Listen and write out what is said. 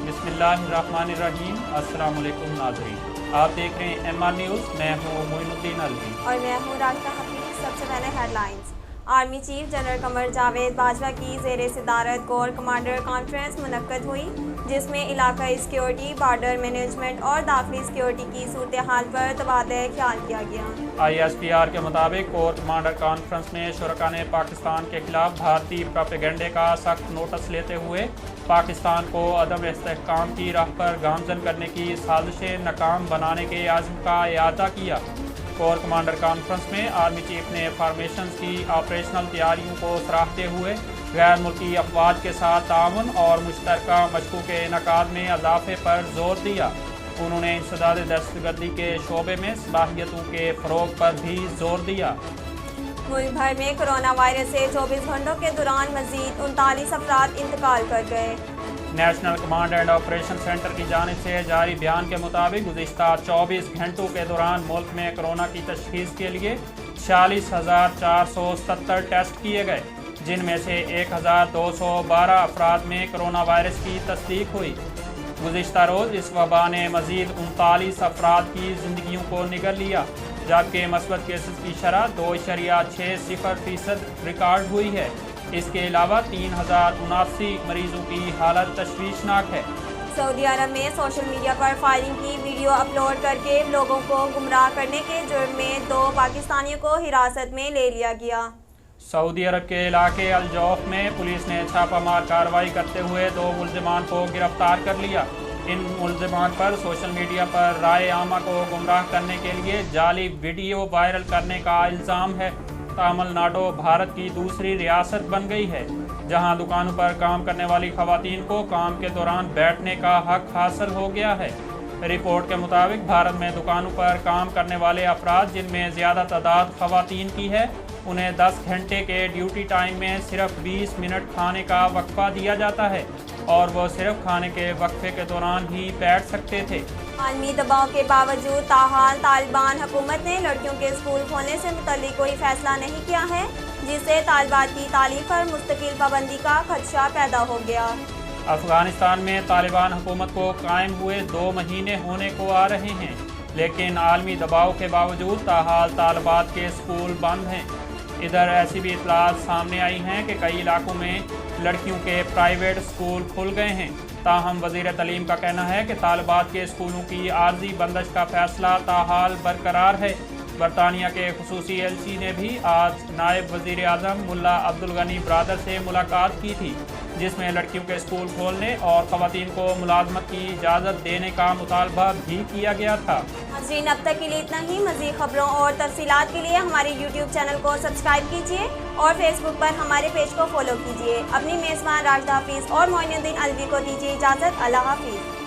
बिस्मिल्लाहिर्रहमानिर्रहीम। अस्सलाम वालेकुम नाज़रीन, आप देख रहे हैं MR न्यूज़। मैं हूँ मोइनुद्दीन अलवी और मैं हूँ राशिदा हफीज। सबसे पहले headlines. Army chief general Qamar Javed Bajwa की ज़ेर सदारत कोर कमांडर कॉन्फ्रेंस मुनक्कद हुई, जिसमें इलाकाई सिक्योरिटी, बॉर्डर मैनेजमेंट और दाखिली सिक्योरिटी की सूरत हाल पर तबादला ख्याल किया गया। ISPR के मुताबिक कोर कमांडर कॉन्फ्रेंस में शुरका ने पाकिस्तान के खिलाफ भारतीय प्रोपेगेंडे का सख्त नोटिस लेते हुए पाकिस्तान को अदम इस्तेहकाम की राह पर गामजन करने की साजिशें नाकाम बनाने के आज़म का इआदा किया। कोर कमांडर कॉन्फ्रेंस में आर्मी चीफ ने फॉर्मेशन की ऑपरेशनल तैयारियों को सराहते हुए गैर मुल्की अफवाज के साथ ताउन और मुश्तरका मशक़ों के इनेकाद में इजाफे पर जोर दिया। उन्होंने इंसदाद दहशतगर्दी के शोबे में सलाहियतों के फ़रोग पर भी जोर दिया। मुल्क भर में कोरोना वायरस से 24 घंटों के दौरान मजीद 39 अफराद इंतकाल कर गए। National command and operation centre की जानिब से जारी बयान के मुताबिक गुज़िश्ता 24 घंटों के दौरान मुल्क में कोरोना की तशख़ीस के लिए 46,470 टेस्ट किए गए, जिनमें से 1,212 अफराद में कोरोना वायरस की तस्दीक हुई। गुज़िश्ता रोज़ इस वबा ने मज़ीद 39 अफराद की ज़िंदगियों को निगल लिया, जबकि मस्बत केसेस की शरह 2.60% रिकॉर्ड हुई है। इसके अलावा 3,079 मरीजों की हालत तशवीशनाक है। सऊदी अरब में सोशल मीडिया पर फायरिंग की वीडियो अपलोड करके लोगों को गुमराह करने के जुर्म में 2 पाकिस्तानियों को हिरासत में ले लिया गया। सऊदी अरब के इलाके अल जौफ में पुलिस ने छापामार कार्रवाई करते हुए 2 मुल्जिमान को गिरफ्तार कर लिया। इन मुल्जिमान पर सोशल मीडिया पर राय आमा को गुमराह करने के लिए जाली वीडियो वायरल करने का इल्ज़ाम है। तमिलनाडु भारत की दूसरी रियासत बन गई है, जहां दुकानों पर काम करने वाली खवातीन को काम के दौरान बैठने का हक हासिल हो गया है। रिपोर्ट के मुताबिक भारत में दुकानों पर काम करने वाले अफराद, जिनमें ज़्यादा तादाद खवातीन की है, उन्हें 10 घंटे के ड्यूटी टाइम में सिर्फ 20 मिनट खाने का वक्फा दिया जाता है और वो सिर्फ खाने के वक्फे के दौरान ही बैठ सकते थे। आलमी दबाव के बावजूद ताहाल तालिबान हुकूमत ने लड़कियों के स्कूल खोलने से मुतल्लिक कोई फैसला नहीं किया है, जिससे तालिबात की तालीम पर मुस्तकिल पाबंदी का खदशा पैदा हो गया। अफगानिस्तान में तालिबान हुकूमत को कायम हुए 2 महीने होने को आ रहे हैं, लेकिन आलमी दबाव के बावजूद ताहाल तालिबात के स्कूल बंद हैं। इधर ऐसी भी इतलात सामने आई हैं कि कई इलाकों में लड़कियों के प्राइवेट स्कूल खुल गए हैं। ताहम वज़ीर तालीम का कहना है कि तालिबात के स्कूलों की आर्जी बंदिश का फैसला ताहाल बरकरार है। बरतानिया के खुसूसी LC ने भी आज नायब वज़ीर आज़म मुल्ला अब्दुल गनी ब्रादर से मुलाकात की थी, जिसमें लड़कियों के स्कूल खोलने और ख़वातीन को मुलाजमत की इजाज़त देने का मुतालबा भी किया गया था। नाज़रीन, अब तक के लिए इतना ही। मज़ीद खबरों और तफसीलात के लिए हमारे YouTube चैनल को सब्सक्राइब कीजिए और फेसबुक पर हमारे पेज को फॉलो कीजिए। अपनी मेज़बान राशिदा हफीज और मोइनुद्दीन अलवी को दीजिए इजाज़त। अल्लाह हाफिज़।